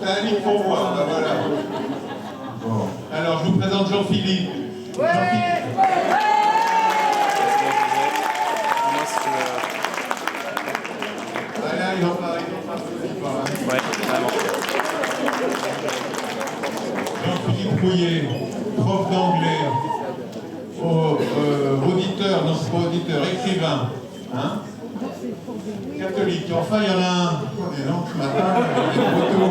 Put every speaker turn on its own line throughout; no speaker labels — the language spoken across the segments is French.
T'as un livre pour moi, ben voilà. Bon. Alors, je vous présente Jean-Philippe.
Ouais.
Jean-Philippe. Voilà, il en parle.
Ouais, vraiment.
Jean-Philippe Couillet, prof d'anglais, auditeur, non c'est pas auditeur, écrivain, hein, catholique. Enfin, il y en a un. Et donc, ce matin, il y a des photos.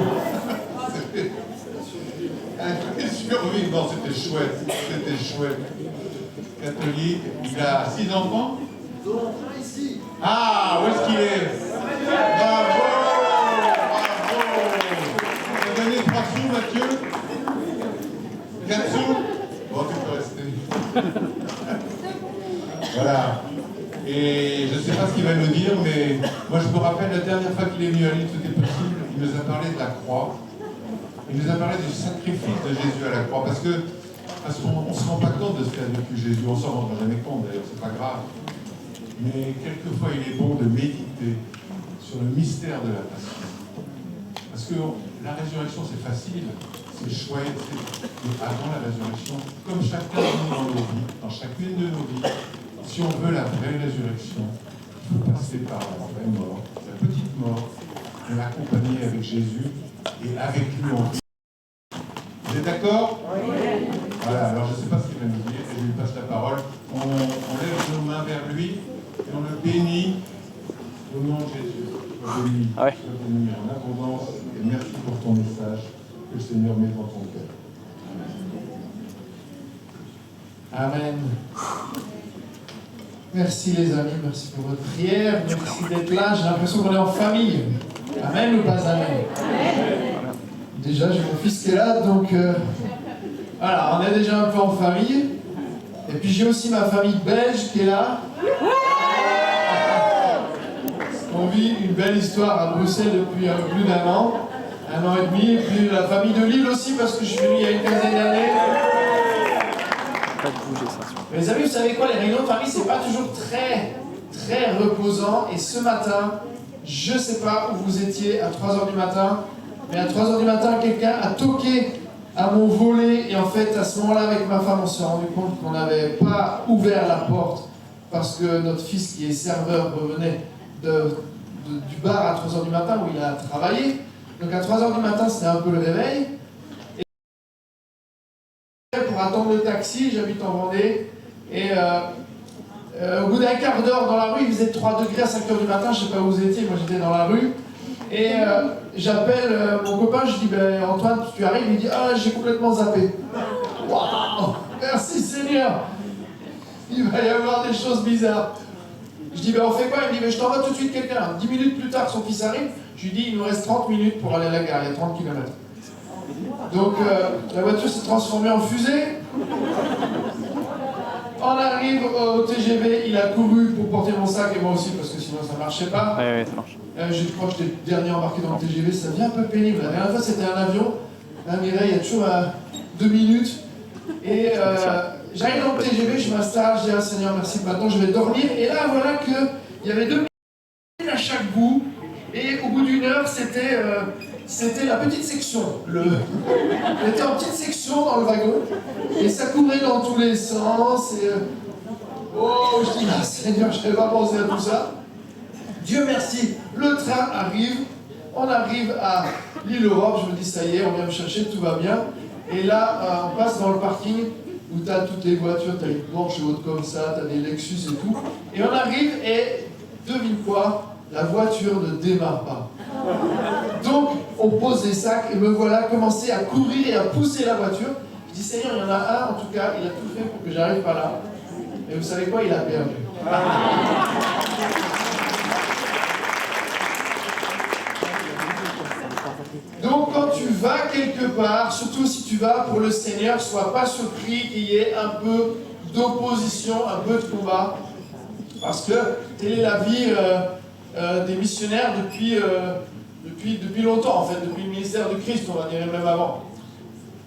Un survivant, c'était chouette. C'était chouette. Catholique, il a 6 enfants. Ah, où est-ce qu'il est? Bravo! Bravo! Tu as donné 3 sous, Mathieu? 4 sous? Bon, tu peux rester. Voilà. Et je ne sais pas ce qu'il va nous dire, mais moi je me rappelle la dernière fois qu'il est venu à l'île, tout est possible, il nous a parlé de la croix. Il nous a parlé du sacrifice de Jésus à la croix, parce qu'on ne se rend pas compte de ce qu'a vécu Jésus, on s'en rendra jamais compte d'ailleurs, c'est pas grave. Mais quelquefois il est bon de méditer sur le mystère de la passion. Parce que la résurrection c'est facile, c'est chouette, mais avant la résurrection, comme chacun de nous dans nos vies, dans chacune de nos vies, si on veut la vraie résurrection, il faut passer par la vraie mort, la petite mort, et l'accompagner avec Jésus et avec lui en vie. Vous êtes d'accord? Oui. Voilà, alors je ne sais pas ce qu'il va nous dire, et je lui passe la parole. On lève nos mains vers lui et on le bénit au nom de Jésus. Sois béni, sois béni en abondance, et merci pour ton message que le Seigneur met dans ton cœur.
Amen. Merci les amis, merci pour votre prière, merci d'être là. J'ai l'impression qu'on est en famille. Amen ou pas amen? Déjà, j'ai mon fils qui est là, donc voilà, on est déjà un peu en famille. Et puis j'ai aussi ma famille belge qui est là. On vit une belle histoire à Bruxelles depuis plus d'1 an, 1 an et demi. Et puis la famille de Lille aussi, parce que je suis venu il y a une quinzaine d'années. Mais les amis, vous savez quoi, les réunions de famille, c'est pas toujours très reposant. Et ce matin, je sais pas où vous étiez à 3h du matin, mais à 3h du matin, quelqu'un a toqué à mon volet. Et en fait, à ce moment-là, avec ma femme, on s'est rendu compte qu'on n'avait pas ouvert la porte parce que notre fils, qui est serveur, revenait du bar à 3h du matin où il a travaillé. Donc à 3h du matin, c'était un peu le réveil. Pour attendre le taxi, j'habite en Vendée, et au bout d'1 quart d'heure dans la rue, il faisait 3 degrés à 5h du matin, je ne sais pas où vous étiez, moi j'étais dans la rue, et j'appelle mon copain, je dis ben, Antoine, tu arrives, il dit ah j'ai complètement zappé. Waouh, merci Seigneur, il va y avoir des choses bizarres. Je dis ben on fait quoi? Il me dit ben je t'envoie tout de suite quelqu'un. 10 minutes plus tard, son fils arrive, je lui dis il nous reste 30 minutes pour aller à la gare, il y a 30 km. Donc la voiture s'est transformée en fusée. On arrive au TGV, il a couru pour porter mon sac et moi aussi parce que sinon ça ne marchait pas.
Ouais, ça marche.
Je crois que j'étais le dernier embarqué dans le TGV, ça devient un peu pénible. La dernière fois c'était un avion, là Mireille, il y a toujours 2 minutes. Et j'arrive dans le TGV, je m'installe, je dis ah Seigneur merci, maintenant je vais dormir. Et là voilà qu'il y avait 2 minutes à chaque bout. Et au bout d'1 heure, c'était la petite section. On était en petite section dans le wagon, et ça courait dans tous les sens. Et oh, je dis, ah, Seigneur, je n'avais pas pensé à tout ça. Dieu merci, le train arrive, on arrive à l'île Europe, je me dis, ça y est, on vient me chercher, tout va bien. Et là, on passe dans le parking où tu as toutes les voitures, tu as une Porsche haute comme ça, tu as des Lexus et tout. Et on arrive, et devine quoi? La voiture ne démarre pas. Donc, on pose les sacs et me voilà commencer à courir et à pousser la voiture. Je dis, Seigneur, il y en a un, en tout cas, il a tout fait pour que j'arrive pas là. Et vous savez quoi? Il a perdu. Donc, quand tu vas quelque part, surtout si tu vas pour le Seigneur, sois pas surpris qu'il y ait un peu d'opposition, un peu de combat. Parce que telle est la vie des missionnaires depuis longtemps, en fait, depuis le ministère de Christ, on va dire, même avant.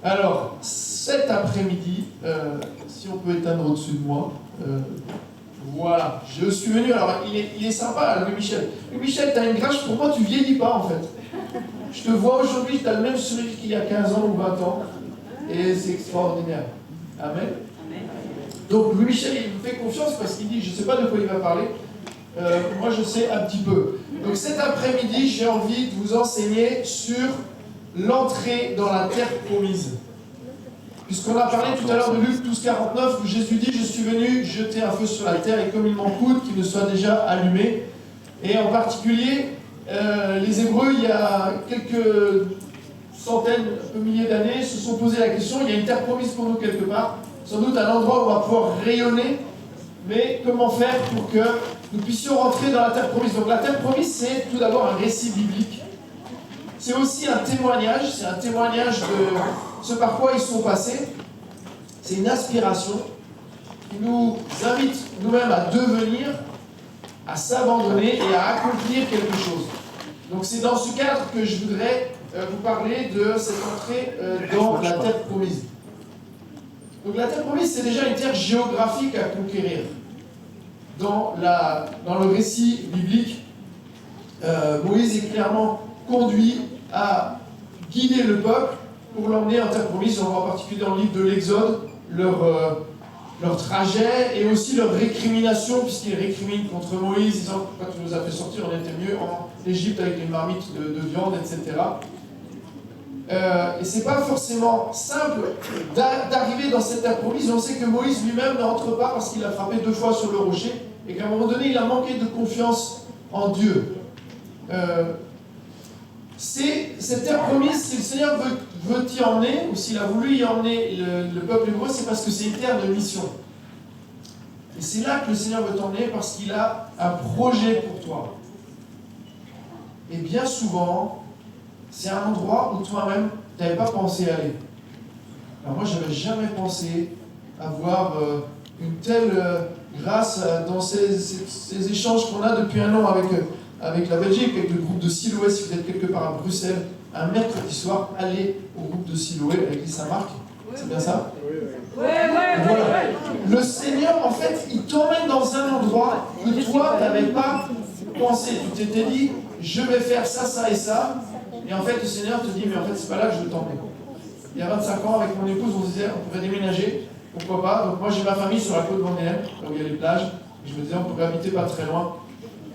Alors, cet après-midi, si on peut éteindre au-dessus de moi, voilà, je suis venu, alors il est sympa, Louis-Michel. Louis-Michel, t'as une grâce, pour moi tu vieillis pas en fait. Je te vois aujourd'hui, tu as le même sourire qu'il y a 15 ans ou 20 ans. Et c'est extraordinaire. Amen. Donc Louis-Michel, il me fait confiance parce qu'il dit, je ne sais pas de quoi il va parler. Moi, je sais un petit peu. Donc cet après-midi, j'ai envie de vous enseigner sur l'entrée dans la terre promise. Puisqu'on a parlé tout à l'heure de Luc 12,49 où Jésus dit, je suis venu jeter un feu sur la terre et comme il m'en coûte, qu'il ne soit déjà allumé. Et en particulier, les Hébreux, il y a quelques centaines, un peu milliers d'années, se sont posé la question, il y a une terre promise pour nous quelque part, sans doute un endroit où on va pouvoir rayonner, mais comment faire pour que nous puissions rentrer dans la terre promise. Donc la terre promise, c'est tout d'abord un récit biblique. C'est aussi un témoignage, c'est un témoignage de ce par quoi ils sont passés. C'est une aspiration qui nous invite nous-mêmes à devenir, à s'abandonner et à accomplir quelque chose. Donc c'est dans ce cadre que je voudrais vous parler de cette entrée dans la terre promise. Donc la terre promise, c'est déjà une terre géographique à conquérir. Dans le récit biblique, Moïse est clairement conduit à guider le peuple pour l'emmener en terre promise. On voit en particulier dans le livre de l'Exode leur trajet et aussi leur récrimination, puisqu'ils récriminent contre Moïse, disant « Pourquoi tu nous as fait sortir, on était mieux en Égypte avec les marmites de viande, etc. » Et c'est pas forcément simple d'arriver dans cette terre promise. On sait que Moïse lui-même ne rentre pas parce qu'il a frappé 2 fois sur le rocher et qu'à un moment donné, il a manqué de confiance en Dieu. Cette terre promise, si le Seigneur veut t'y emmener, ou s'il a voulu y emmener le peuple hébreu, c'est parce que c'est une terre de mission. Et c'est là que le Seigneur veut t'emmener parce qu'il a un projet pour toi. Et bien souvent, c'est un endroit où toi-même, tu n'avais pas pensé aller. Alors moi, je n'avais jamais pensé avoir une telle grâce dans ces échanges qu'on a depuis un an avec la Belgique, avec le groupe de Siloé. Si vous êtes quelque part à Bruxelles, un mercredi soir, allez au groupe de Siloé avec l'église Saint-Marc. C'est bien ça?
Oui.
Voilà. Le Seigneur, en fait, il t'emmène dans un endroit que toi, tu n'avais pas pensé. Tu t'étais dit, je vais faire ça, ça et ça. Et en fait, le Seigneur te dit, mais en fait, c'est pas là que je veux t'emmener. Il y a 25 ans, avec mon épouse, on se disait, on pourrait déménager, pourquoi pas. Donc moi, j'ai ma famille sur la côte vendéenne, là où il y a les plages. Et je me disais, on pourrait habiter pas très loin.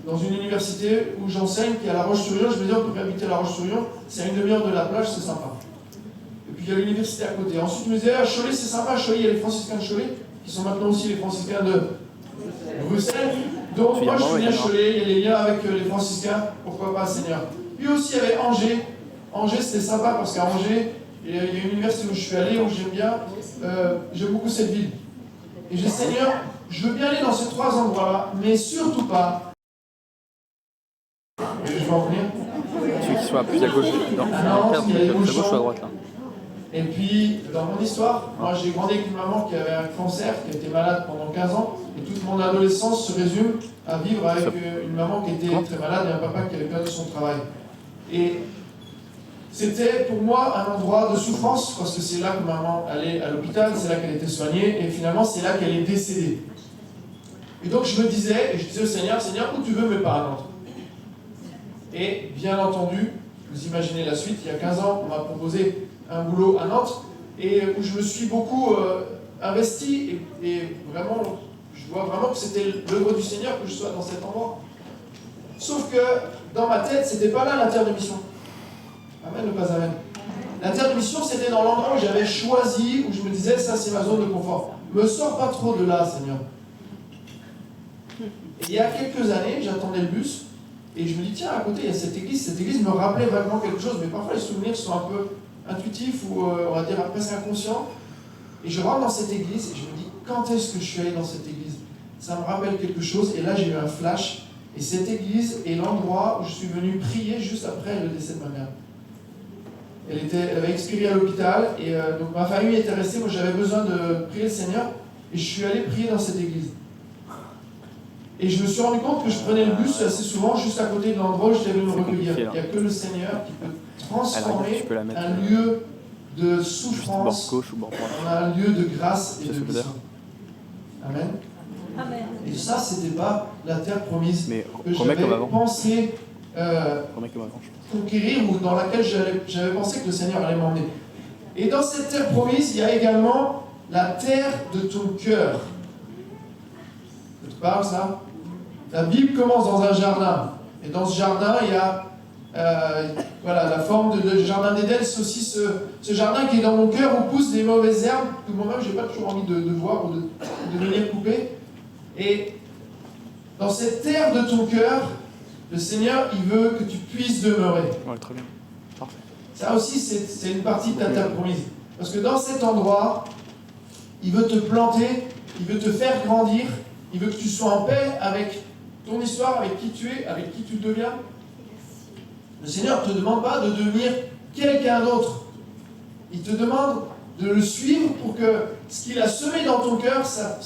Dans une université où j'enseigne, qui est à La Roche-sur-Yon, je me disais, on pourrait habiter à La Roche-sur-Yon. C'est à 1 demi-heure de la plage, c'est sympa. Et puis il y a l'université à côté. Ensuite, je me disais, Cholet, c'est sympa. Cholet, il y a les franciscains de Cholet, qui sont maintenant aussi les franciscains de Bruxelles. Donc moi, je suis né à Cholet, il y a les liens avec les franciscains, pourquoi pas, Seigneur. Puis aussi, il y avait Angers. Angers, c'était sympa parce qu'à Angers, il y a une université où je suis allé, où j'aime bien. J'aime beaucoup cette ville. Et j'ai dit, Seigneur, je veux bien aller dans ces 3 endroits-là, mais surtout pas. Et je vais en venir.
Tu veux qu'il soit plus à gauche, dans le cadre,
il y a les
à gauche ou à
champs.
droite là.
Et puis, dans mon histoire, moi j'ai grandi avec une maman qui avait un cancer, qui était malade pendant 15 ans, et toute mon adolescence se résume à vivre avec une maman qui était très malade et un papa qui avait perdu son travail. Et c'était pour moi un endroit de souffrance, parce que c'est là que maman allait à l'hôpital, c'est là qu'elle était soignée, et finalement c'est là qu'elle est décédée. Et donc je me disais, et je disais au Seigneur, Seigneur, où tu veux, mais pas à Nantes. Et bien entendu, vous imaginez la suite, il y a 15 ans, on m'a proposé un boulot à Nantes, et où je me suis beaucoup investi, et vraiment, je vois vraiment que c'était l'œuvre du Seigneur que je sois dans cet endroit. Sauf que, dans ma tête, c'était pas là la terre de mission. Amen ou pas amen? La terre de mission, c'était dans l'endroit où j'avais choisi, où je me disais, ça c'est ma zone de confort. Me sors pas trop de là, Seigneur. Et il y a quelques années, j'attendais le bus, et je me dis, tiens, à côté, il y a cette église me rappelait vaguement quelque chose, mais parfois les souvenirs sont un peu intuitifs, ou on va dire presque inconscients. Et je rentre dans cette église, et je me dis, quand est-ce que je suis allé dans cette église? Ça me rappelle quelque chose, et là j'ai eu un flash, et cette église est l'endroit où je suis venu prier juste après le décès de ma mère. Elle avait expiré à l'hôpital, et donc ma famille était restée, moi j'avais besoin de prier le Seigneur, et je suis allé prier dans cette église. Et je me suis rendu compte que je prenais le bus assez souvent juste à côté de l'endroit où je devais me recueillir. Il n'y a que le Seigneur qui peut transformer un lieu de souffrance en un lieu de grâce et de mission. Amen.
Amen.
Et ça, c'était pas la terre promise
Mais
que j'avais pensé.
comme avant, je pense.
conquérir ou dans laquelle j'avais pensé que le Seigneur allait m'emmener. Et dans cette terre promise, il y a également la terre de ton cœur. Ça te parle, ça? La Bible commence dans un jardin. Et dans ce jardin, il y a voilà, la forme de jardin d'Éden. C'est aussi ce jardin qui est dans mon cœur où poussent des mauvaises herbes que moi-même, je n'ai pas toujours envie de voir ou de venir couper. Et dans cette terre de ton cœur, le Seigneur, il veut que tu puisses demeurer.
Ouais, très bien. Parfait.
Ça aussi, c'est une partie de ta terre promise. Parce que dans cet endroit, il veut te planter, il veut te faire grandir, il veut que tu sois en paix avec ton histoire, avec qui tu es, avec qui tu deviens. Le Seigneur ne te demande pas de devenir quelqu'un d'autre. Il te demande de le suivre pour que ce qu'il a semé dans ton cœur, ça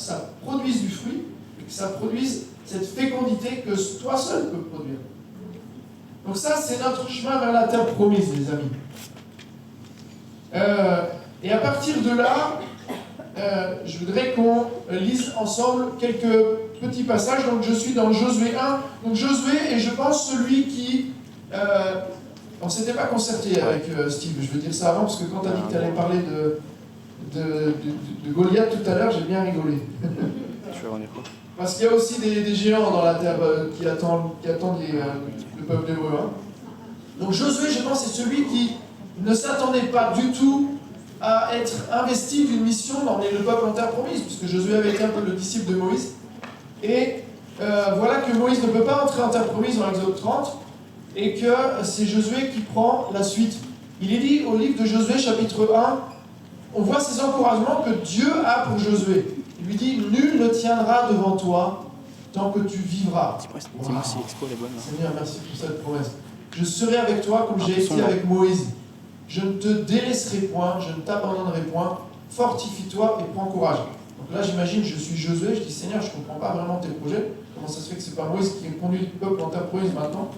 produise du fruit, et que ça produise cette fécondité que toi seul peux produire. Donc ça, c'est notre chemin vers la terre promise, les amis. Et à partir de là, je voudrais qu'on lise ensemble quelques petits passages. Donc je suis dans Josué 1. Donc Josué est, je pense, celui qui... on ne s'était pas concerté avec Steve, je veux dire ça avant, parce que quand tu as dit que tu allais parler de Goliath tout à l'heure, j'ai bien rigolé.
Tu veux revenir quoi?
Parce qu'il y a aussi des géants dans la terre qui attendent le peuple hébreu. Hein. Donc Josué, je pense, c'est celui qui ne s'attendait pas du tout à être investi d'une mission dans le peuple en terre promise, puisque Josué avait été un peu le disciple de Moïse. Et voilà que Moïse ne peut pas entrer en terre promise dans l'Exode 30, et que c'est Josué qui prend la suite. Il est dit au livre de Josué, chapitre 1, on voit ces encouragements que Dieu a pour Josué. Il lui dit, nul ne tiendra devant toi tant que tu vivras.
Dis-moi si l'expo est bonne.
Seigneur, merci pour cette promesse. Je serai avec toi comme j'ai été avec Moïse. Je ne te délaisserai point, je ne t'abandonnerai point. Fortifie-toi et prends courage. Donc là, j'imagine, je suis Josué, je dis, Seigneur, je ne comprends pas vraiment tes projets. Comment ça se fait que ce n'est pas Moïse qui conduit le peuple en terre promise maintenant?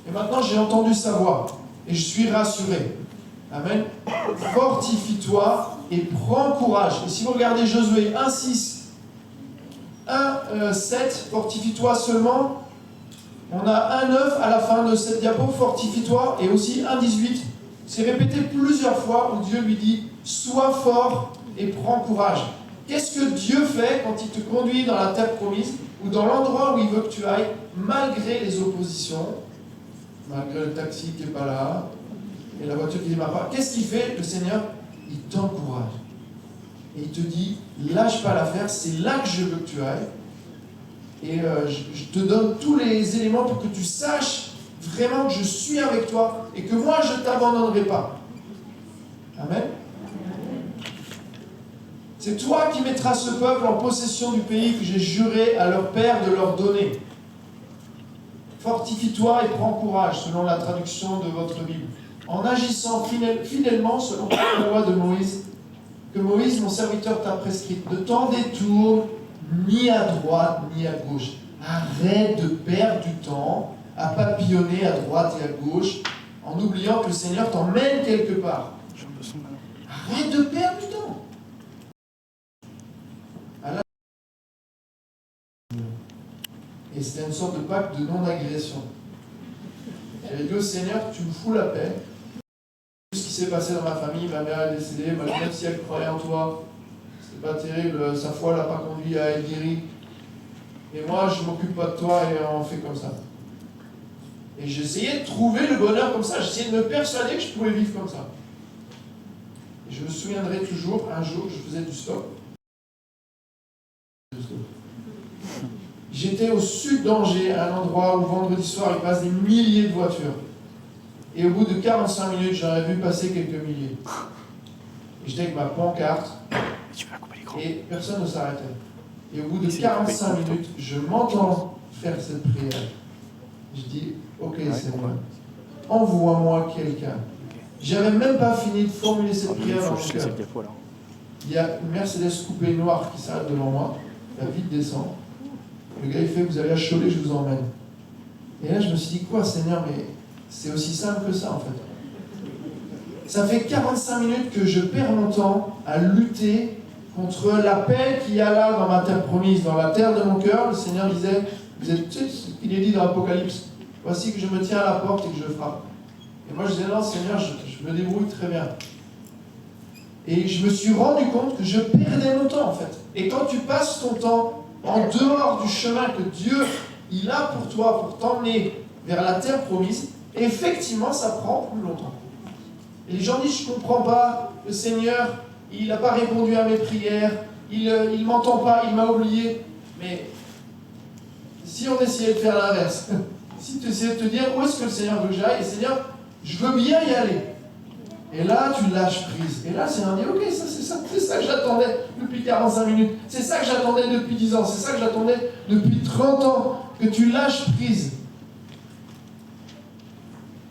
Et maintenant, j'ai entendu sa voix et je suis rassuré. Amen. Fortifie-toi et prends courage. Et si vous regardez Josué 1,6, 1,7, fortifie-toi seulement. On a 1,9 à la fin de cette diapo, fortifie-toi. Et aussi 1,18. C'est répété plusieurs fois où Dieu lui dit, sois fort et prends courage. Qu'est-ce que Dieu fait quand il te conduit dans la terre promise ou dans l'endroit où il veut que tu ailles, malgré les oppositions, malgré le taxi qui n'est pas là, et la voiture qui ne démarre pas? Qu'est-ce qu'il fait, le Seigneur? Il t'encourage. Et il te dit, lâche pas l'affaire, c'est là que je veux que tu ailles. Et je te donne tous les éléments pour que tu saches vraiment que je suis avec toi et que moi, je ne t'abandonnerai pas. Amen. C'est toi qui mettras ce peuple en possession du pays que j'ai juré à leur père de leur donner. Fortifie-toi et prends courage, selon la traduction de votre Bible, en agissant fidèlement selon la loi de Moïse, que Moïse, mon serviteur, t'a prescrite. Ne t'en détourne ni à droite ni à gauche. Arrête de perdre du temps à papillonner à droite et à gauche en oubliant que le Seigneur t'emmène quelque part. Arrête de perdre du temps. Et c'était une sorte de pacte de non-agression. J'avais dit au Seigneur, tu me fous la paix. Tout ce qui s'est passé dans ma famille, ma mère est décédée, même si elle croyait en toi, c'était pas terrible, sa foi l'a pas conduit à être guérie. Et moi, je m'occupe pas de toi et on fait comme ça. Et j'essayais de trouver le bonheur comme ça, j'essayais de me persuader que je pouvais vivre comme ça. Et je me souviendrai toujours, un jour, je faisais du stop. J'étais au sud d'Angers, à un endroit où vendredi soir, il passe des milliers de voitures. Et au bout de 45 minutes, j'aurais vu passer quelques milliers. Et j'étais avec ma pancarte, et personne ne s'arrêtait. Et au bout de 45 minutes, je m'entends faire cette prière. Je dis, ok, Seigneur, envoie-moi quelqu'un. J'avais même pas fini de formuler cette prière dans mon cœur. Il y a une Mercedes coupée noire qui s'arrête devant moi, la vite descend. Le gars il fait, vous allez à Cholet, je vous emmène. Et là je me suis dit, quoi Seigneur, mais c'est aussi simple que ça en fait. Ça fait 45 minutes que je perds mon temps à lutter contre l'appel qu'il y a là dans ma terre promise, dans la terre de mon cœur. Le Seigneur disait, vous êtes, tu sais ce qu'il est dit dans l'Apocalypse, voici que je me tiens à la porte et que je frappe. Et moi, je disais, non, Seigneur, je me débrouille très bien. Et je me suis rendu compte que je perdais mon temps, en fait. Et quand tu passes ton temps en dehors du chemin que Dieu, il a pour toi, pour t'emmener vers la terre promise, effectivement, ça prend plus longtemps. Et les gens disent, je ne comprends pas, le Seigneur, il n'a pas répondu à mes prières, il ne m'entend pas, il m'a oublié. Mais si on essayait de faire l'inverse, si tu essayais de te dire, où est-ce que le Seigneur veut que j'aille? Et Seigneur, je veux bien y aller. Et là, tu lâches prise. Et là, Seigneur dit, ok, c'est ça que j'attendais depuis 45 minutes. C'est ça que j'attendais depuis 10 ans. C'est ça que j'attendais depuis 30 ans, que tu lâches prise.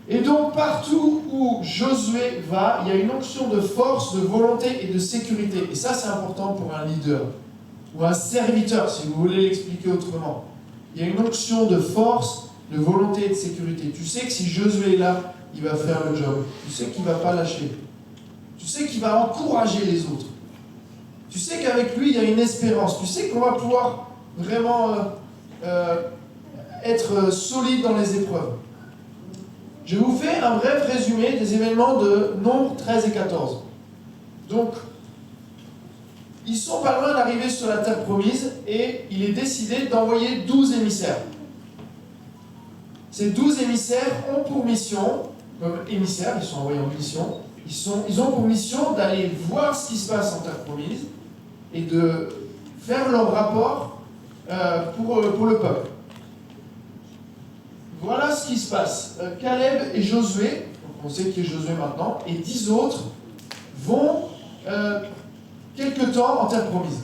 Et donc, partout où Josué va, il y a une onction de force, de volonté et de sécurité. Et ça, c'est important pour un leader ou un serviteur, si vous voulez l'expliquer autrement. Il y a une onction de force, de volonté et de sécurité. Tu sais que si Josué est là, il va faire le job. Tu sais qu'il ne va pas lâcher. Tu sais qu'il va encourager les autres. Tu sais qu'avec lui, il y a une espérance. Tu sais qu'on va pouvoir vraiment être solide dans les épreuves. Je vous fais un bref résumé des événements de Nombres 13 et 14. Donc, ils sont pas loin d'arriver sur la terre promise et il est décidé d'envoyer 12 émissaires. Ces 12 émissaires ont pour mission, comme émissaires, ils sont envoyés en mission, ils ont pour mission d'aller voir ce qui se passe en terre promise et de faire leur rapport pour le peuple. Voilà ce qui se passe. Caleb et Josué, on sait qui est Josué maintenant, et 10 autres vont quelque temps en terre promise.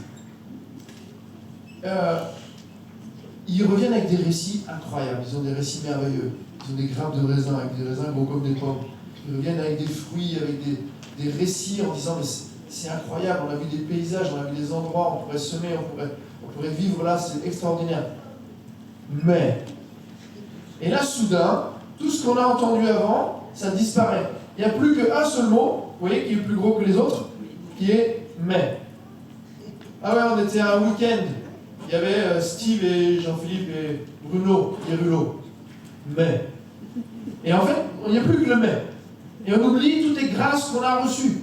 Ils reviennent avec des récits incroyables. Ils ont des récits merveilleux. Ils ont des grappes de raisins, avec des raisins gros comme des pommes. Ils reviennent avec des fruits, avec des récits en disant mais c'est incroyable, on a vu des paysages, on a vu des endroits, on pourrait semer, on pourrait vivre là, c'est extraordinaire. Mais, et là soudain, tout ce qu'on a entendu avant, ça disparaît. Il n'y a plus qu'un seul mot, vous voyez, qui est plus gros que les autres, qui est mais. Ah ouais, on était à un week-end. Il y avait Steve et Jean-Philippe et Bruno et Rulo. Mais. Et en fait, il n'y a plus que le mais. Et on oublie toutes les grâces qu'on a reçues.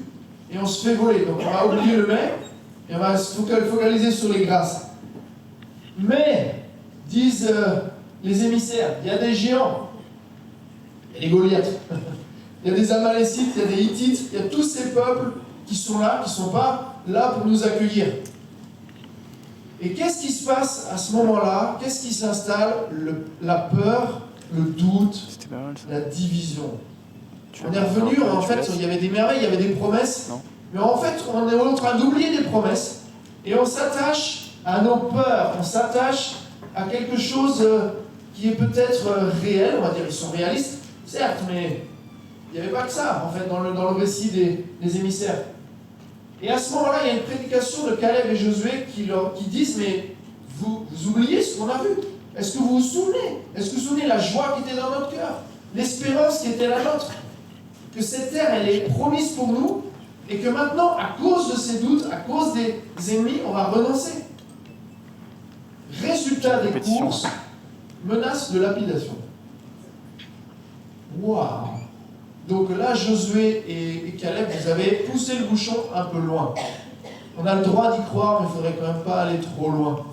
Et on se fait voler. Donc on va oublier le mais et on va se focaliser sur les grâces. Mais, disent les émissaires, il y a des géants. Il y a des Goliaths. Il y a des Amalécites, il y a des Hittites, il y a tous ces peuples qui sont là, qui ne sont pas là pour nous accueillir. Et qu'est-ce qui se passe à ce moment-là? Qu'est-ce qui s'installe? La peur, le doute, la division. On est revenu, en fait, il y avait des merveilles, il y avait des promesses, mais en fait, on est en train d'oublier des promesses, et on s'attache à nos peurs, on s'attache à quelque chose qui est peut-être réel, on va dire, ils sont réalistes, certes, mais il n'y avait pas que ça, en fait, dans le récit des émissaires. Et à ce moment-là, il y a une prédication de Caleb et Josué qui disent, mais vous oubliez ce qu'on a vu. Est-ce que vous vous souvenez? Est-ce que vous vous souvenez la joie qui était dans notre cœur? L'espérance qui était la nôtre? Que cette terre, elle est promise pour nous, et que maintenant, à cause de ces doutes, à cause des ennemis, on va renoncer. Résultat des courses, menace de lapidation. Waouh! Donc là, Josué et Caleb, vous avez poussé le bouchon un peu loin. On a le droit d'y croire, mais il ne faudrait quand même pas aller trop loin.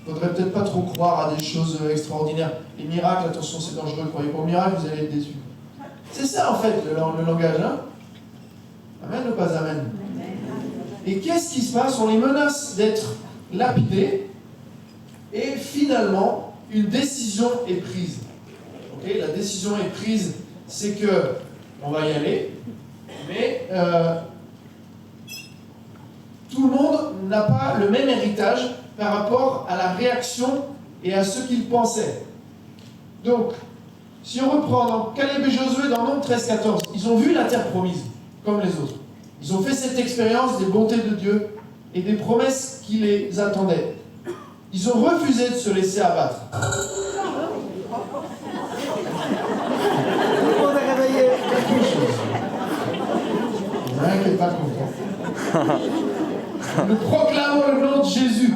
Il ne faudrait peut-être pas trop croire à des choses extraordinaires. Les miracles, attention, c'est dangereux. Croyez pas aux miracles, vous allez être déçus. C'est ça, en fait, le langage. Hein? Amen ou pas amen? Et qu'est-ce qui se passe? On les menace d'être lapidés. Et finalement, une décision est prise. Okay? La décision est prise. C'est que on va y aller, mais tout le monde n'a pas le même héritage par rapport à la réaction et à ce qu'ils pensaient. Donc, si on reprend dans Caleb et Josué dans Nombres 13-14, ils ont vu la terre promise, comme les autres. Ils ont fait cette expérience des bontés de Dieu et des promesses qui les attendaient. Ils ont refusé de se laisser abattre. Qui n'est pas content. Nous proclamons le nom de Jésus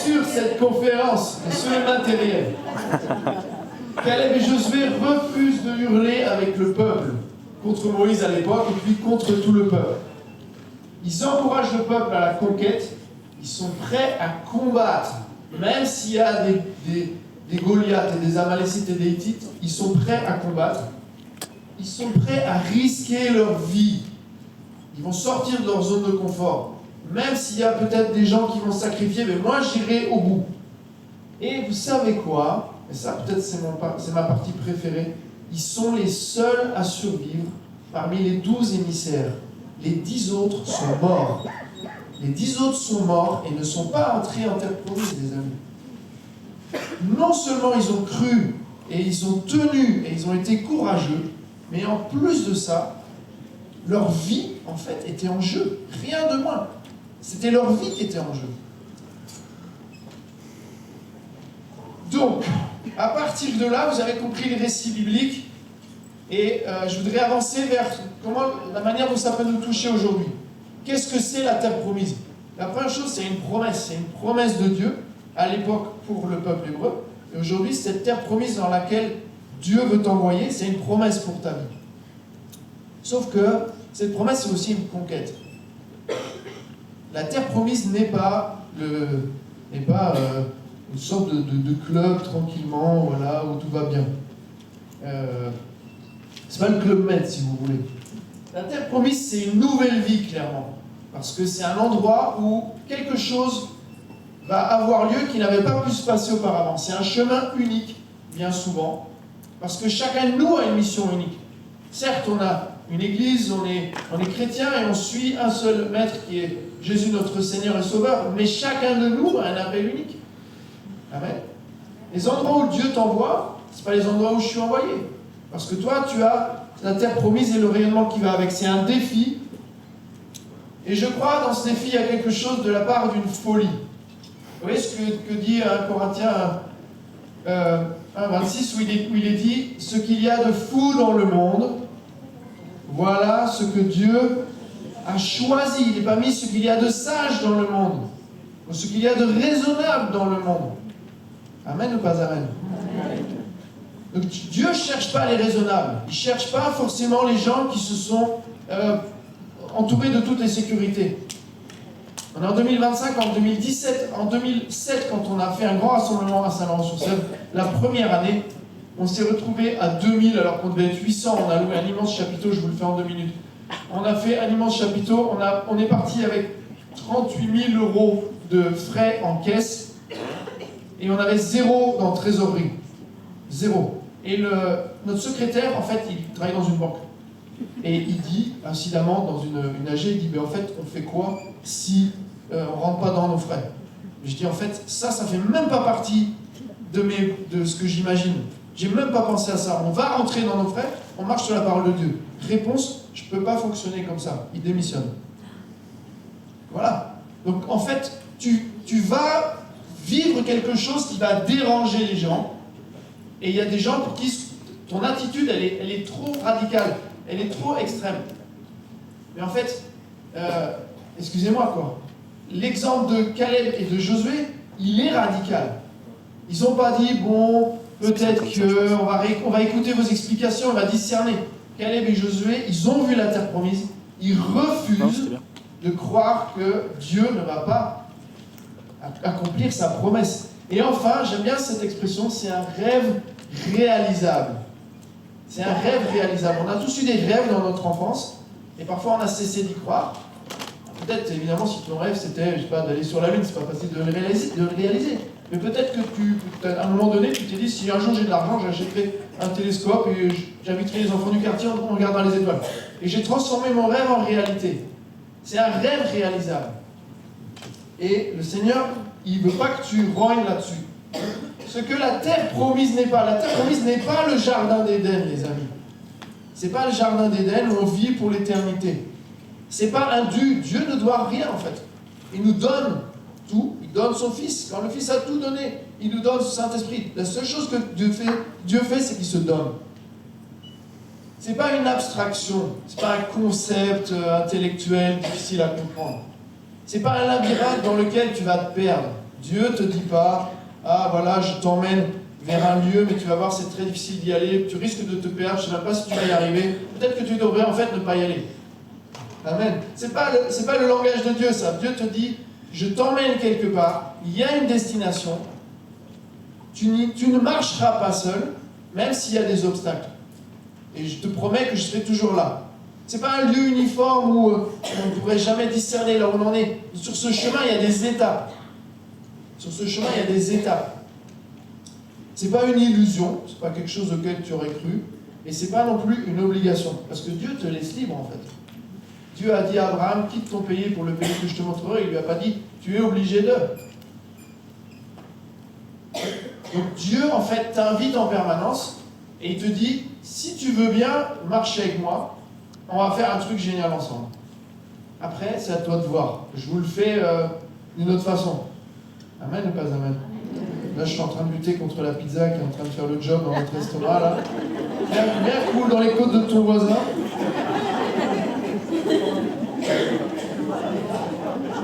sur cette conférence et sur le matériel. Caleb et Josué refusent de hurler avec le peuple contre Moïse à l'époque et puis contre tout le peuple. Ils encouragent le peuple à la conquête, ils sont prêts à combattre, même s'il y a des Goliaths et des Amalécites et des Hittites, ils sont prêts à combattre, ils sont prêts à risquer leur vie, ils vont sortir de leur zone de confort, même s'il y a peut-être des gens qui vont sacrifier, mais moi j'irai au bout. Et vous savez quoi? Et ça, peut-être, c'est ma partie préférée. Ils sont les seuls à survivre parmi les 12 émissaires. Les 10 autres sont morts. Les 10 autres sont morts et ne sont pas entrés en terre promise, les amis. Non seulement ils ont cru et ils ont tenu et ils ont été courageux, mais en plus de ça, leur vie, en fait, était en jeu. Rien de moins. C'était leur vie qui était en jeu. Donc, à partir de là, vous avez compris les récits bibliques et je voudrais avancer vers la manière dont ça peut nous toucher aujourd'hui. Qu'est-ce que c'est la terre promise? La première chose, c'est une promesse de Dieu à l'époque pour le peuple hébreu. Et aujourd'hui, cette terre promise dans laquelle Dieu veut t'envoyer, c'est une promesse pour ta vie. Sauf que cette promesse, c'est aussi une conquête. La terre promise n'est pas une sorte de club tranquillement, voilà, où tout va bien. C'est pas le club Med, si vous voulez. La terre promise, c'est une nouvelle vie, clairement. Parce que c'est un endroit où quelque chose va avoir lieu qui n'avait pas pu se passer auparavant. C'est un chemin unique, bien souvent. Parce que chacun de nous a une mission unique. Certes, on a une église, on est chrétien et on suit un seul maître qui est Jésus notre Seigneur et Sauveur, mais chacun de nous a un appel unique. Amen. Les endroits où Dieu t'envoie, ce n'est pas les endroits où je suis envoyé. Parce que toi, tu as la terre promise et le rayonnement qui va avec. C'est un défi. Et je crois, dans ce défi, il y a quelque chose de la part d'une folie. Vous voyez ce que dit 1 Corinthiens 1,26, où il est dit « Ce qu'il y a de fou dans le monde, voilà ce que Dieu a choisi. Il n'est pas mis ce qu'il y a de sage dans le monde, ou ce qu'il y a de raisonnable dans le monde. » Amen ou pas amen? Donc Dieu ne cherche pas les raisonnables. Il ne cherche pas forcément les gens qui se sont entourés de toutes les sécurités. On est en 2025, en 2017, en 2007, quand on a fait un grand rassemblement à Saint-Laurent-sur-Seine, la première année, on s'est retrouvé à 2000 alors qu'on devait être 800. On a loué un immense chapiteau, je vous le fais en 2 minutes. On a fait un immense chapiteau, on est parti avec 38 000 € de frais en caisse et on avait 0 dans trésorerie. 0. Et notre secrétaire, en fait, il travaille dans une banque. Et il dit, incidemment, dans une AG, il dit, mais en fait, on fait quoi si on ne rentre pas dans nos frais? Je dis, en fait, ça fait même pas partie de ce que j'imagine. J'ai même pas pensé à ça. On va rentrer dans nos frais, on marche sur la parole de Dieu. Réponse, je ne peux pas fonctionner comme ça. Il démissionne. Voilà. Donc, en fait, tu vas vivre quelque chose qui va déranger les gens. Et il y a des gens pour qui ton attitude, elle est trop radicale. Elle est trop extrême. Mais en fait, excusez-moi quoi, l'exemple de Caleb et de Josué, il est radical. Ils n'ont pas dit, bon, peut-être qu'on va écouter vos explications, on va discerner. Caleb et Josué, ils ont vu la terre promise, ils refusent de croire que Dieu ne va pas accomplir sa promesse. Et enfin, j'aime bien cette expression, c'est un rêve réalisable. C'est un rêve réalisable. On a tous eu des rêves dans notre enfance, et parfois on a cessé d'y croire. Peut-être, évidemment, si ton rêve c'était, je sais pas, d'aller sur la Lune, c'est pas facile de le réaliser. Mais peut-être que à un moment donné, tu t'es dit, si un jour j'ai de l'argent, j'achèterai un télescope et j'inviterai les enfants du quartier en regardant les étoiles. Et j'ai transformé mon rêve en réalité. C'est un rêve réalisable. Et le Seigneur, il ne veut pas que tu rognes là-dessus. Ce que la terre promise n'est pas. La terre promise n'est pas le jardin d'Éden, les amis. C'est pas le jardin d'Éden où on vit pour l'éternité. C'est pas un dû. Dieu ne doit rien, en fait. Il nous donne tout. Il donne son Fils. Quand le Fils a tout donné, il nous donne son Saint-Esprit. La seule chose que Dieu fait, c'est qu'il se donne. C'est pas une abstraction. C'est pas un concept intellectuel difficile à comprendre. C'est pas un labyrinthe dans lequel tu vas te perdre. Dieu te dit pas, ah voilà, je t'emmène vers un lieu, mais tu vas voir, c'est très difficile d'y aller, tu risques de te perdre, je ne sais même pas si tu vas y arriver. Peut-être que tu devrais en fait ne pas y aller. Amen. C'est pas le langage de Dieu, ça. Dieu te dit, je t'emmène quelque part, il y a une destination, tu ne marcheras pas seul, même s'il y a des obstacles. Et je te promets que je serai toujours là. C'est pas un lieu uniforme où on ne pourrait jamais discerner là où on en est. Sur ce chemin, il y a des étapes. Sur ce chemin, il y a des étapes. C'est pas une illusion, c'est pas quelque chose auquel tu aurais cru, et c'est pas non plus une obligation, parce que Dieu te laisse libre en fait. Dieu a dit à Abraham, quitte ton pays pour le pays que je te montrerai, il lui a pas dit, tu es obligé de. Donc Dieu en fait t'invite en permanence, et il te dit, si tu veux bien marcher avec moi, on va faire un truc génial ensemble. Après, c'est à toi de voir. Je vous le fais d'une autre façon. Amen ou pas amen? Là, je suis en train de lutter contre la pizza qui est en train de faire le job dans notre estomac, là. Bien cool dans les côtes de ton voisin.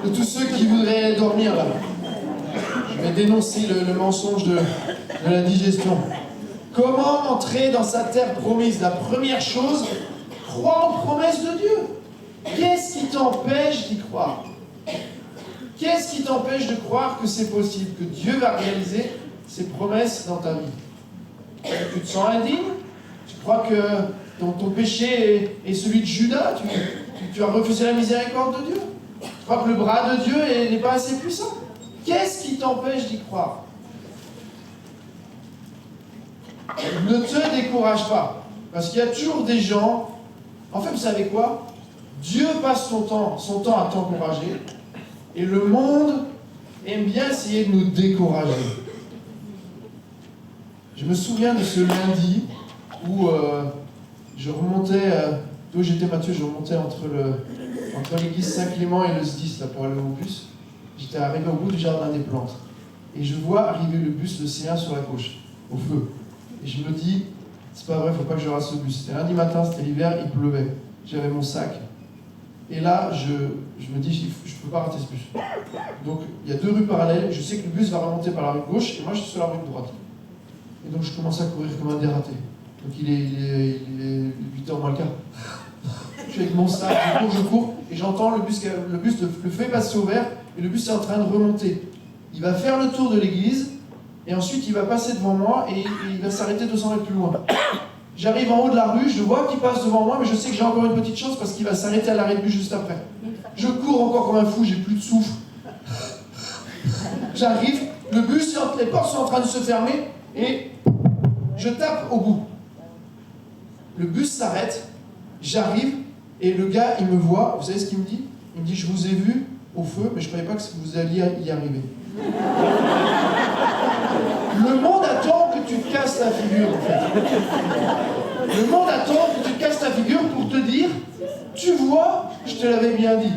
De tous ceux qui voudraient dormir, là. Je vais dénoncer le mensonge de la digestion. Comment entrer dans sa terre promise? La première chose, crois aux promesses de Dieu. Qu'est-ce qui t'empêche d'y croire? Qu'est-ce qui t'empêche de croire que c'est possible, que Dieu va réaliser ses promesses dans ta vie? Tu te sens indigne? Tu crois que ton péché est celui de Judas? Tu as refusé la miséricorde de Dieu? Tu crois que le bras de Dieu n'est pas assez puissant? Qu'est-ce qui t'empêche d'y croire? Ne te décourage pas, parce qu'il y a toujours des gens... En fait, vous savez quoi? Dieu passe son temps à t'encourager, et le monde aime bien essayer de nous décourager. Je me souviens de ce lundi où je remontais, d'où j'étais Mathieu, je remontais entre l'église Saint-Clément et le SDIS là, pour aller au bus. J'étais arrivé au bout du jardin des plantes. Et je vois arriver le bus, le C1 sur la gauche, au feu. Et je me dis, c'est pas vrai, faut pas que je rate ce bus. C'était lundi matin, c'était l'hiver, il pleuvait. J'avais mon sac. Et là, je me dis, je ne peux pas rater ce bus. Donc, il y a 2 rues parallèles. Je sais que le bus va remonter par la rue gauche et moi, je suis sur la rue de droite. Et donc, je commence à courir comme un dératé. Donc, il est 8h moins le quart. Je suis avec mon sac, je cours et j'entends le bus le fait passer au vert et le bus est en train de remonter. Il va faire le tour de l'église et ensuite, il va passer devant moi et il va s'arrêter 200 mètres plus loin. J'arrive en haut de la rue, je vois qu'il passe devant moi, mais je sais que j'ai encore une petite chance parce qu'il va s'arrêter à l'arrêt de bus juste après. Je cours encore comme un fou, j'ai plus de souffle. J'arrive, le bus, les portes sont en train de se fermer et je tape au bout. Le bus s'arrête, j'arrive et le gars, il me voit, vous savez ce qu'il me dit? Il me dit, je vous ai vu au feu, mais je ne croyais pas que vous alliez y arriver. Le monde attend que tu te casses la figure, en fait. Le monde attend que tu te casses la figure pour te dire, tu vois, je te l'avais bien dit.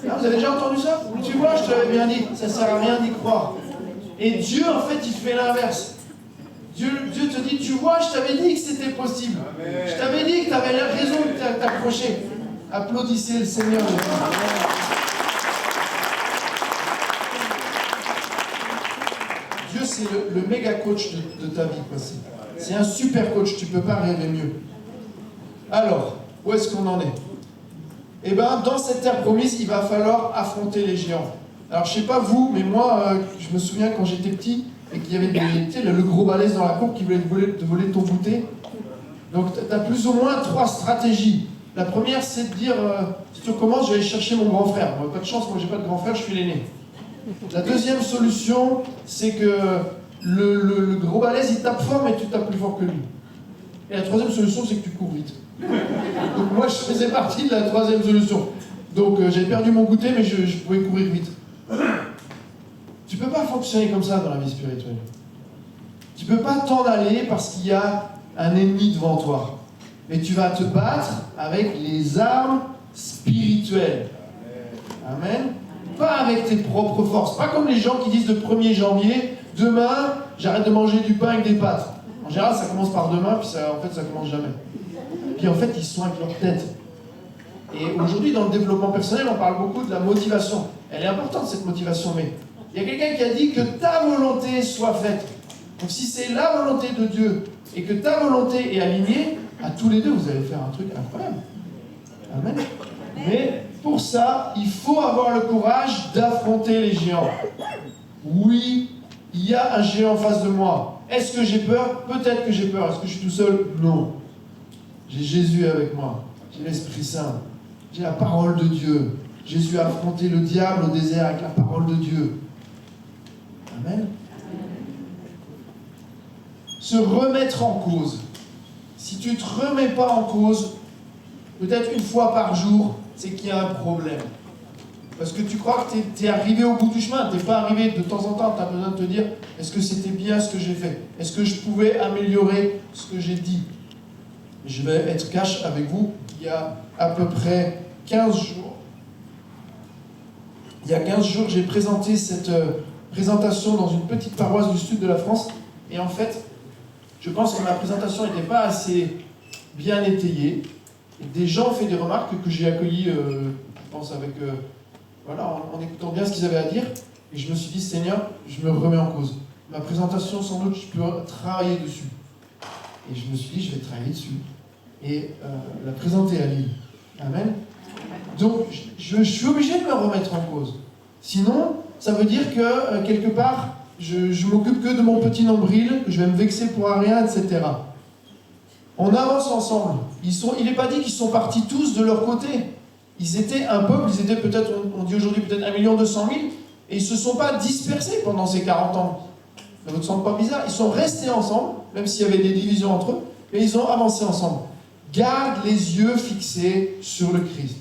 Ah, vous avez déjà entendu ça? Tu vois, je te l'avais bien dit, ça ne sert à rien d'y croire. Et Dieu, en fait, il fait l'inverse. Dieu te dit, tu vois, je t'avais dit que c'était possible. Amen. Je t'avais dit que tu avais raison de t'accrocher. Applaudissez le Seigneur. Dieu, c'est le méga coach de ta vie. C'est un super coach, tu ne peux pas rêver mieux. Alors, où est-ce qu'on en est? Eh bien, dans cette terre promise, il va falloir affronter les géants. Alors, je ne sais pas vous, mais moi, je me souviens quand j'étais petit, et qu'il y avait le gros balèze dans la cour qui voulait te voler ton goûter. Donc, tu as plus ou moins 3 stratégies. La première, c'est de dire, si tu recommences, je vais aller chercher mon grand frère. Bon, pas de chance, moi, j'ai pas de grand frère, je suis l'aîné. La deuxième solution, c'est que le gros balèze, il tape fort, mais tu tapes plus fort que lui. Et la troisième solution, c'est que tu cours vite. Donc, moi, je faisais partie de la troisième solution. Donc, j'avais perdu mon goûter, mais je pouvais courir vite. Tu ne peux pas fonctionner comme ça dans la vie spirituelle. Tu ne peux pas t'en aller parce qu'il y a un ennemi devant toi. Mais tu vas te battre avec les armes spirituelles. Amen. Pas avec tes propres forces. Pas comme les gens qui disent le 1er janvier, demain, j'arrête de manger du pain avec des pâtes. En général, ça commence par demain, puis ça commence jamais. Puis en fait, ils sont avec leur tête. Et aujourd'hui, dans le développement personnel, on parle beaucoup de la motivation. Elle est importante, cette motivation, mais il y a quelqu'un qui a dit que ta volonté soit faite. Donc si c'est la volonté de Dieu et que ta volonté est alignée, à tous les deux, vous allez faire un truc incroyable. Amen. Mais pour ça, il faut avoir le courage d'affronter les géants. Oui, il y a un géant en face de moi. Est-ce que j'ai peur? Peut-être que j'ai peur. Est-ce que je suis tout seul? Non. J'ai Jésus avec moi. J'ai l'Esprit Saint. J'ai la parole de Dieu. Jésus a affronté le diable au désert avec la parole de Dieu. Amen. Se remettre en cause. Si tu ne te remets pas en cause, peut-être une fois par jour, c'est qu'il y a un problème. Parce que tu crois que tu es arrivé au bout du chemin, tu n'es pas arrivé de temps en temps, tu as besoin de te dire, est-ce que c'était bien ce que j'ai fait? Est-ce que je pouvais améliorer ce que j'ai dit? Je vais être cash avec vous, il y a à peu près 15 jours. Il y a 15 jours, j'ai présenté cette présentation dans une petite paroisse du sud de la France. Et en fait, je pense que ma présentation n'était pas assez bien étayée. Et des gens ont fait des remarques que j'ai accueillies, je pense, avec, en écoutant bien ce qu'ils avaient à dire. Et je me suis dit, Seigneur, je me remets en cause. Ma présentation, sans doute, je peux travailler dessus. Et je me suis dit, je vais travailler dessus. Et la présenter à Lille. Amen. Donc, je suis obligé de me remettre en cause. Sinon, ça veut dire que, quelque part, je m'occupe que de mon petit nombril, que je vais me vexer pour rien, etc. On avance ensemble. Il n'est pas dit qu'ils sont partis tous de leur côté. Ils étaient un peuple, ils étaient peut-être, on dit aujourd'hui peut-être 1 200 000, et ils ne se sont pas dispersés pendant ces 40 ans. Ça ne vous semble pas bizarre? Ils sont restés ensemble, même s'il y avait des divisions entre eux, mais ils ont avancé ensemble. Garde les yeux fixés sur le Christ.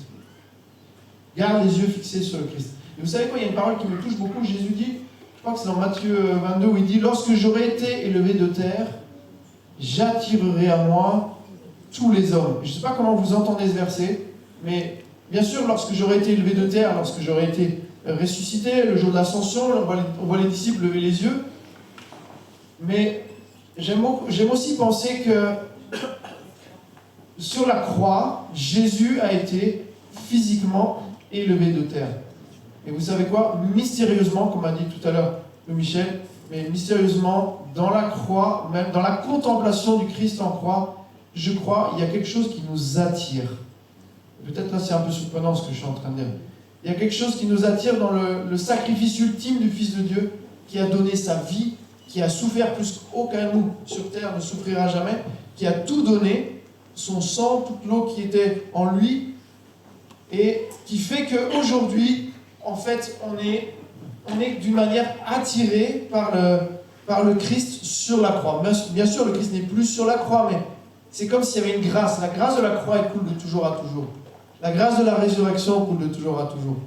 Garde les yeux fixés sur le Christ. Et vous savez quoi, il y a une parole qui me touche beaucoup. Jésus dit, je crois que c'est dans Matthieu 22, où il dit, lorsque j'aurai été élevé de terre, j'attirerai à moi tous les hommes. Je ne sais pas comment vous entendez ce verset, mais bien sûr, lorsque j'aurai été élevé de terre, lorsque j'aurai été ressuscité, le jour de l'ascension, on voit les disciples lever les yeux. Mais j'aime aussi penser que sur la croix, Jésus a été physiquement élevé de terre. Et vous savez quoi? Mystérieusement, comme a dit tout à l'heure le Michel, mais mystérieusement, dans la croix, même dans la contemplation du Christ en croix, je crois, il y a quelque chose qui nous attire. Peut-être là c'est un peu surprenant ce que je suis en train de dire. Il y a quelque chose qui nous attire dans le sacrifice ultime du Fils de Dieu, qui a donné sa vie, qui a souffert plus qu'aucun nous sur terre ne souffrira jamais, qui a tout donné, son sang, toute l'eau qui était en lui, et qui fait qu'aujourd'hui, en fait, on est d'une manière attiré par le Christ sur la croix. Bien sûr, le Christ n'est plus sur la croix, mais c'est comme s'il y avait une grâce. La grâce de la croix, elle coule de toujours à toujours. La grâce de la résurrection coule de toujours à toujours.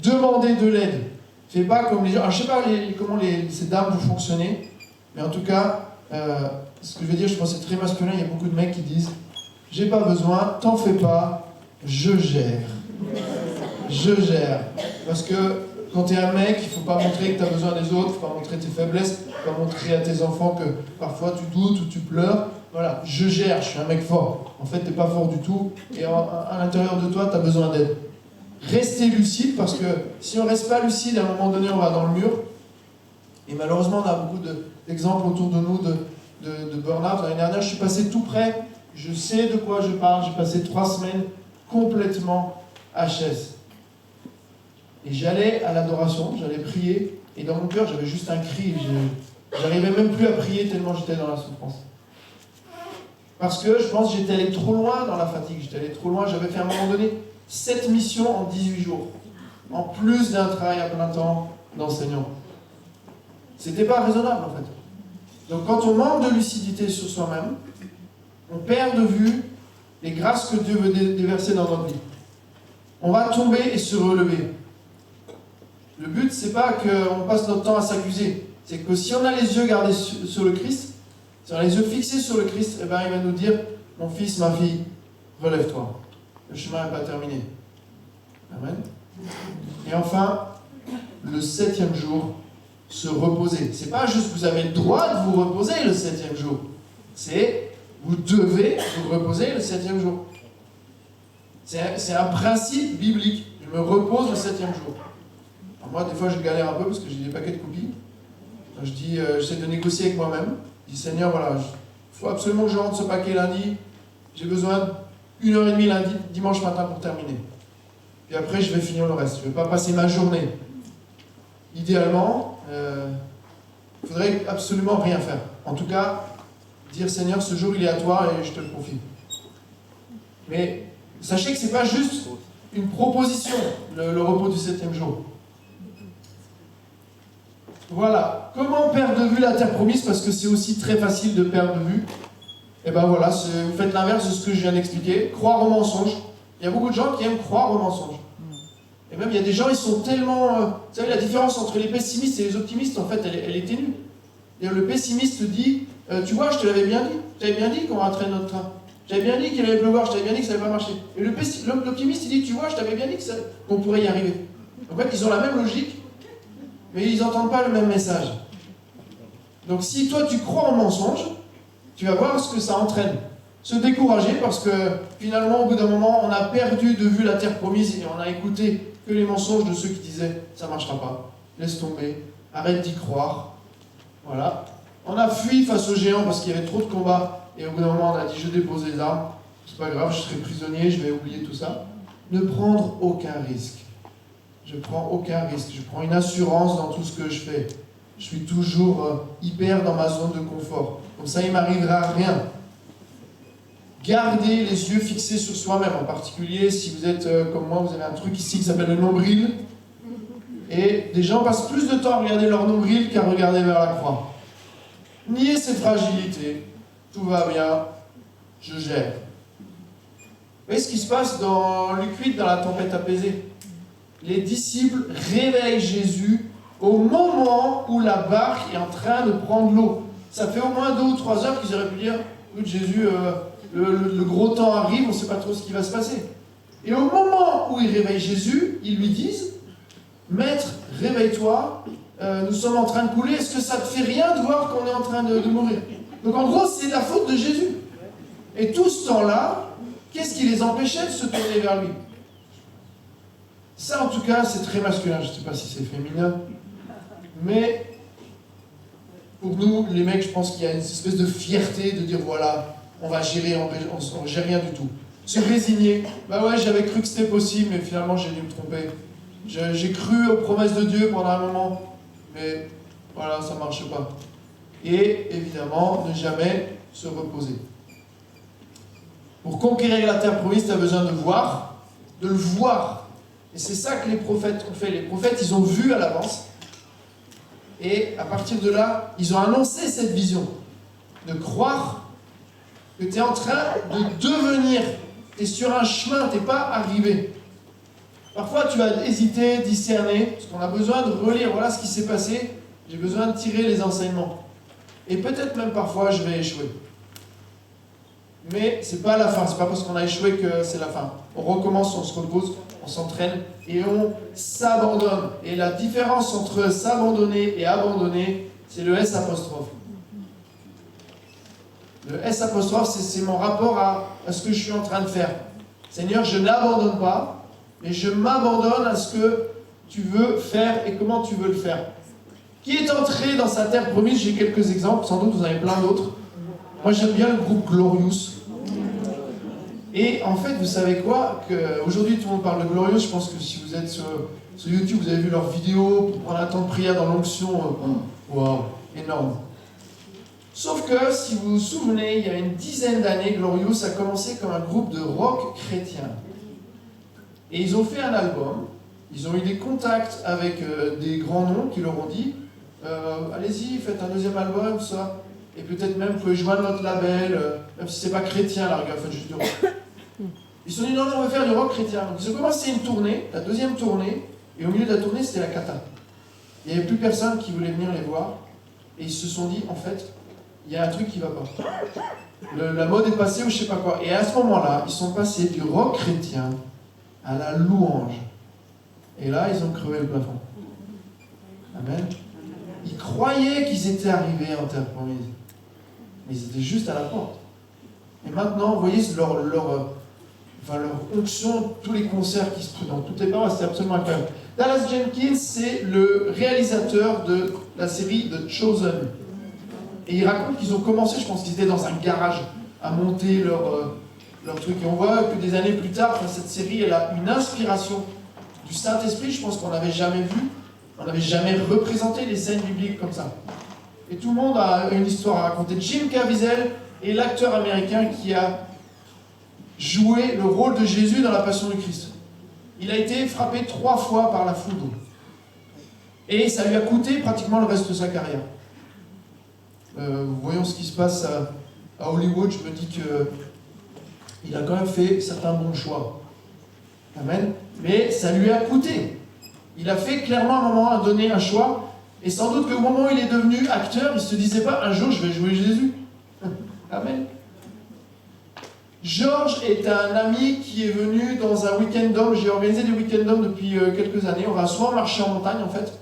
Demandez de l'aide. Fais pas comme les gens. Alors, je ne sais pas comment ces dames vous fonctionnez, mais en tout cas, ce que je veux dire, je pense que c'est très masculin. Il y a beaucoup de mecs qui disent « J'ai pas besoin, t'en fais pas, je gère. » Je gère. Parce que quand tu es un mec, il ne faut pas montrer que tu as besoin des autres, il ne faut pas montrer tes faiblesses, il ne faut pas montrer à tes enfants que parfois tu doutes ou tu pleures. Voilà, je gère, je suis un mec fort. En fait, tu n'es pas fort du tout, et à l'intérieur de toi, tu as besoin d'aide. Restez lucide, parce que si on ne reste pas lucide, à un moment donné, on va dans le mur. Et malheureusement, on a beaucoup d'exemples autour de nous de burn-out. L'année dernière, je suis passé tout près, je sais de quoi je parle, j'ai passé 3 semaines complètement HS. Et j'allais à l'adoration, j'allais prier, et dans mon cœur, j'avais juste un cri. J'arrivais même plus à prier tellement j'étais dans la souffrance. Parce que je pense que j'étais allé trop loin dans la fatigue, j'étais allé trop loin, j'avais fait à un moment donné 7 missions en 18 jours, en plus d'un travail à plein temps d'enseignant. C'était pas raisonnable en fait. Donc quand on manque de lucidité sur soi-même, on perd de vue les grâces que Dieu veut déverser dans notre vie. On va tomber et se relever. Le but, c'est pas qu'on passe notre temps à s'accuser. C'est que si on a les yeux gardés sur le Christ, si on a les yeux fixés sur le Christ, eh ben, il va nous dire, mon fils, ma fille, relève-toi. Le chemin n'est pas terminé. Amen. Et enfin, le 7e jour, se reposer. C'est pas juste que vous avez le droit de vous reposer le 7e jour. C'est, vous devez vous reposer le 7e jour. C'est un principe biblique. Je me repose le 7e jour. Alors moi, des fois, je galère un peu parce que j'ai des paquets de copies. Je dis, j'essaie de négocier avec moi-même. Je dis, Seigneur, voilà, il faut absolument que je rentre ce paquet lundi. J'ai besoin d'1h30 lundi, dimanche matin pour terminer. Puis après, je vais finir le reste. Je ne vais pas passer ma journée. Idéalement, il faudrait absolument rien faire. En tout cas, dire, Seigneur, ce jour, il est à toi et je te le confie. Mais sachez que ce n'est pas juste une proposition, le repos du 7e jour. Voilà. Comment perdre de vue la terre promise? Parce que c'est aussi très facile de perdre de vue. Et ben voilà, vous faites l'inverse de ce que je viens d'expliquer. Croire au mensonge. Il y a beaucoup de gens qui aiment croire au mensonge. Et même, il y a des gens, ils sont tellement... vous savez, la différence entre les pessimistes et les optimistes, en fait, elle est ténue. Le pessimiste dit, tu vois, je te l'avais bien dit. Je t'avais bien dit qu'on raterait notre train. J'avais bien dit qu'il allait pleuvoir, je t'avais bien dit que ça n'allait pas marcher. Et l'optimiste, il dit, tu vois, je t'avais bien dit qu'on pourrait y arriver. En fait, ils ont la même logique, mais ils n'entendent pas le même message. Donc si toi, tu crois en mensonge, tu vas voir ce que ça entraîne. Se décourager parce que finalement, au bout d'un moment, on a perdu de vue la terre promise et on a écouté que les mensonges de ceux qui disaient « ça ne marchera pas, laisse tomber, arrête d'y croire ». Voilà. On a fui face aux géants parce qu'il y avait trop de combats et au bout d'un moment, on a dit « je dépose les armes, c'est pas grave, je serai prisonnier, je vais oublier tout ça ». Ne prendre aucun risque. Je prends aucun risque, je prends une assurance dans tout ce que je fais. Je suis toujours hyper dans ma zone de confort. Comme ça, il ne m'arrivera rien. Gardez les yeux fixés sur soi-même, en particulier si vous êtes comme moi, vous avez un truc ici qui s'appelle le nombril. Et des gens passent plus de temps à regarder leur nombril qu'à regarder vers la croix. Niez ces fragilités. Tout va bien, je gère. Vous voyez ce qui se passe dans Luc 8, dans la tempête apaisée? Les disciples réveillent Jésus au moment où la barque est en train de prendre l'eau. Ça fait au moins 2 ou 3 heures qu'ils auraient pu dire « Écoute Jésus, le gros temps arrive, on ne sait pas trop ce qui va se passer. » Et au moment où ils réveillent Jésus, ils lui disent « Maître, réveille-toi, nous sommes en train de couler, est-ce que ça te fait rien de voir qu'on est en train de mourir ?» Donc en gros, c'est la faute de Jésus. Et tout ce temps-là, qu'est-ce qui les empêchait de se tourner vers lui? Ça, en tout cas, c'est très masculin. Je ne sais pas si c'est féminin. Mais pour nous, les mecs, je pense qu'il y a une espèce de fierté de dire, voilà, on va gérer, on ne gère rien du tout. Se résigner. Bah ouais, j'avais cru que c'était possible, mais finalement, j'ai dû me tromper. J'ai cru aux promesses de Dieu pendant un moment, mais voilà, ça ne marche pas. Et évidemment, ne jamais se reposer. Pour conquérir la terre promise, tu as besoin de voir, de le voir. Et c'est ça que les prophètes ont fait. Les prophètes, ils ont vu à l'avance. Et à partir de là, ils ont annoncé cette vision. De croire que tu es en train de devenir. Tu es sur un chemin, tu n'es pas arrivé. Parfois, tu vas hésiter, discerner, parce qu'on a besoin de relire. Voilà ce qui s'est passé. J'ai besoin de tirer les enseignements. Et peut-être même parfois, je vais échouer. Mais ce n'est pas la fin. Ce n'est pas parce qu'on a échoué que c'est la fin. On recommence, on se repose. On s'entraîne et on s'abandonne. Et la différence entre s'abandonner et abandonner, c'est le S apostrophe. Le S apostrophe, c'est mon rapport à ce que je suis en train de faire. Seigneur, je n'abandonne pas, mais je m'abandonne à ce que tu veux faire et comment tu veux le faire. Qui est entré dans sa terre promise? J'ai quelques exemples, sans doute vous en avez plein d'autres. Moi, j'aime bien le groupe Glorious. Et en fait, vous savez quoi? Aujourd'hui, tout le monde parle de Glorious. Je pense que si vous êtes sur YouTube, vous avez vu leurs vidéos pour prendre un temps de prière dans l'onction. Waouh, énorme. Sauf que, si vous vous souvenez, il y a une dizaine d'années, Glorious a commencé comme un groupe de rock chrétien. Et ils ont fait un album. Ils ont eu des contacts avec des grands noms qui leur ont dit allez-y, faites un deuxième album, tout ça. Et peut-être même, vous pouvez joindre notre label, même si c'est pas chrétien, la regarde, faites juste du rock. Ils se sont dit, non, on va faire du rock chrétien. Donc ils ont commencé une tournée, la deuxième tournée, et au milieu de la tournée, c'était la cata. Il n'y avait plus personne qui voulait venir les voir, et ils se sont dit, en fait, il y a un truc qui ne va pas. La mode est passée ou je sais pas quoi. Et à ce moment-là, ils sont passés du rock chrétien à la louange. Et là, ils ont crevé le plafond. Amen. Ils croyaient qu'ils étaient arrivés en terre promise. Mais ils étaient juste à la porte. Et maintenant, vous voyez, leur enfin leur onction, tous les concerts qui se trouvent dans toutes les paroisses, c'est absolument incroyable. Dallas Jenkins, c'est le réalisateur de la série The Chosen. Et il raconte qu'ils ont commencé, je pense qu'ils étaient dans un garage, à monter leur truc. Et on voit que des années plus tard, cette série, elle a une inspiration du Saint-Esprit, je pense qu'on n'avait jamais vu, on n'avait jamais représenté les scènes bibliques comme ça. Et tout le monde a une histoire à raconter. Jim Caviezel est l'acteur américain qui a joué le rôle de Jésus dans la Passion du Christ. Il a été frappé 3 fois par la foudre. Et ça lui a coûté pratiquement le reste de sa carrière. Voyons ce qui se passe à Hollywood, je me dis qu'il a quand même fait certains bons choix. Amen. Mais ça lui a coûté. Il a fait clairement un moment à donner un choix. Et sans doute qu'au moment où il est devenu acteur, il ne se disait pas un jour je vais jouer Jésus. Amen. Georges est un ami qui est venu dans un week-end d'hommes. J'ai organisé des week-ends d'hommes depuis quelques années. On va souvent marcher en montagne en fait.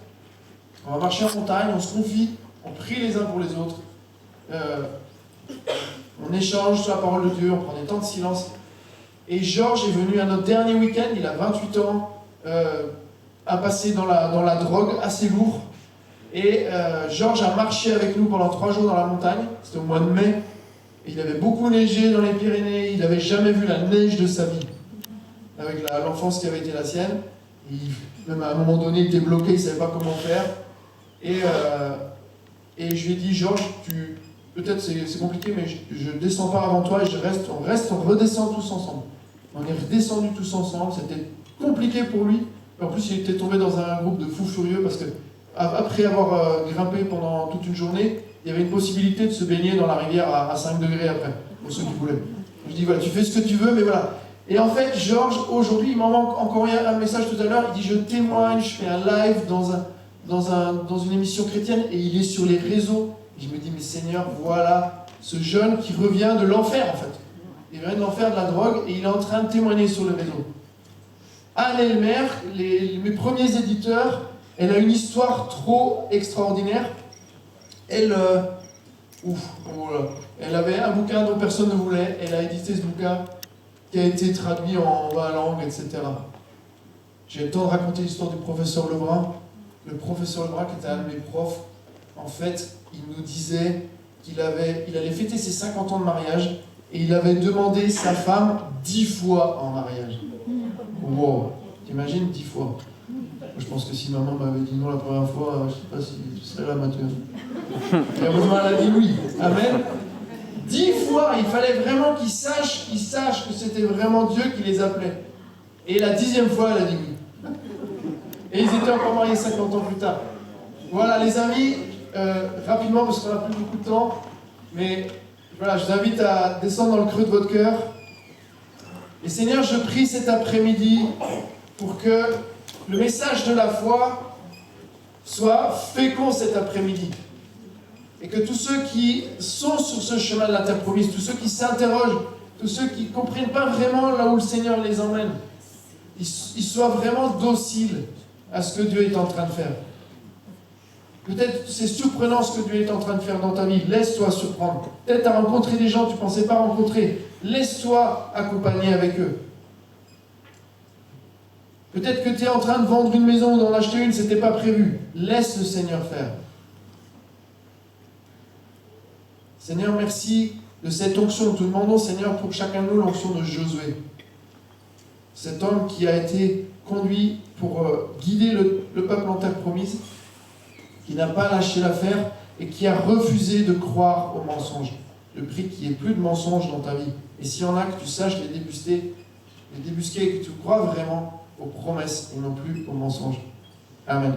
On va marcher en montagne, on se confie, on prie les uns pour les autres. On échange sur la parole de Dieu, on prend des temps de silence. Et Georges est venu à notre dernier week-end, il a 28 ans, a passé dans la drogue assez lourd. Et Georges a marché avec nous pendant 3 jours dans la montagne, c'était au mois de mai. Et il avait beaucoup neigé dans les Pyrénées, il n'avait jamais vu la neige de sa vie, avec l'enfance qui avait été la sienne. Même à un moment donné, il était bloqué, il ne savait pas comment faire. Et je lui ai dit, Georges, peut-être c'est compliqué, mais je ne descends pas avant toi et on redescend tous ensemble. On est redescendus tous ensemble, c'était compliqué pour lui. En plus, il était tombé dans un groupe de fous furieux parce que après avoir grimpé pendant toute une journée, il y avait une possibilité de se baigner dans la rivière à 5 degrés après, pour ceux qui voulaient. Je dis, voilà, tu fais ce que tu veux, mais voilà. Et en fait, Georges, aujourd'hui, il m'envoie encore un message tout à l'heure, il dit, je témoigne, je fais un live dans une émission chrétienne, et il est sur les réseaux. Et je me dis, mais Seigneur, voilà ce jeune qui revient de l'enfer, en fait. Il vient de l'enfer de la drogue, et il est en train de témoigner sur le réseau. Anne Elmer, mes premiers éditeurs, elle a une histoire trop extraordinaire. Elle avait un bouquin dont personne ne voulait. Elle a édité ce bouquin qui a été traduit en 20 langues, etc. J'ai le temps de raconter l'histoire du professeur Lebrun. Le professeur Lebrun, qui était un de mes profs, en fait, il nous disait qu'il allait fêter ses 50 ans de mariage et il avait demandé sa femme 10 fois en mariage. Wow, t'imagines 10 fois. Je pense que si maman m'avait dit non la première fois, je ne sais pas si je serais là maintenant. Et heureusement, elle a dit oui. Amen. 10 fois, il fallait vraiment qu'ils sachent que c'était vraiment Dieu qui les appelait. Et la 10e fois, elle a dit oui. Et ils étaient encore mariés 50 ans plus tard. Voilà, les amis, rapidement, parce qu'on n'a plus beaucoup de temps, mais voilà, je vous invite à descendre dans le creux de votre cœur. Et Seigneur, je prie cet après-midi pour que le message de la foi soit fécond cet après-midi. Et que tous ceux qui sont sur ce chemin de la terre promise, tous ceux qui s'interrogent, tous ceux qui ne comprennent pas vraiment là où le Seigneur les emmène, ils soient vraiment dociles à ce que Dieu est en train de faire. Peut-être c'est surprenant ce que Dieu est en train de faire dans ta vie. Laisse-toi surprendre. Peut-être tu as rencontré des gens que tu ne pensais pas rencontrer. Laisse-toi accompagner avec eux. Peut-être que tu es en train de vendre une maison ou d'en acheter une, ce n'était pas prévu. Laisse le Seigneur faire. Seigneur, merci de cette onction. Nous te demandons, Seigneur, pour chacun de nous, l'onction de Josué. Cet homme qui a été conduit pour guider le peuple en terre promise, qui n'a pas lâché l'affaire et qui a refusé de croire aux mensonges. Je prie qu'il n'y ait plus de mensonges dans ta vie. Et s'il y en a, que tu saches les débusquer et que tu crois vraiment aux promesses et non plus aux mensonges. Amen.